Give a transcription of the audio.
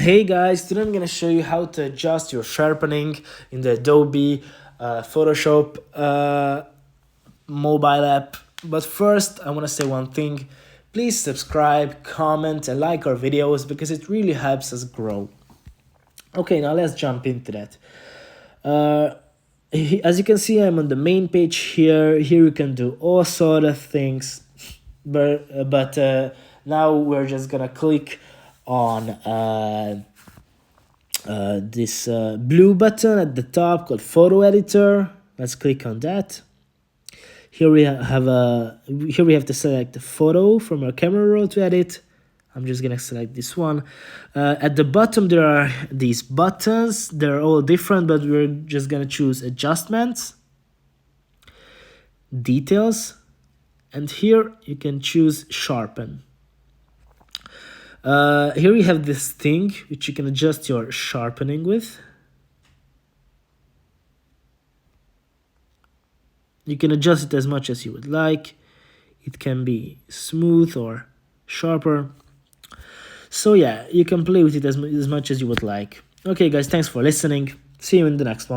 Hey guys, today I'm gonna show you how to adjust your sharpening in the Adobe Photoshop mobile app. But first, I wanna say one thing. Please subscribe, comment, and like our videos because it really helps us grow. Okay, now let's jump into that. As you can see, I'm on the main page here. Here you can do all sort of things, but now we're just gonna click on this blue button at the top called Photo Editor. Let's click on that. Here we have to select a photo from our camera roll to edit. I'm just gonna select this one. At the bottom there are these buttons. They're all different, but we're just gonna choose adjustments, details, and here you can choose sharpen. Here we have this thing which you can adjust your sharpening with. You can adjust it as much as you would like. It can be smooth or sharper. So yeah, you can play with it as much as you would like. Okay guys, thanks for listening. See you in the next one.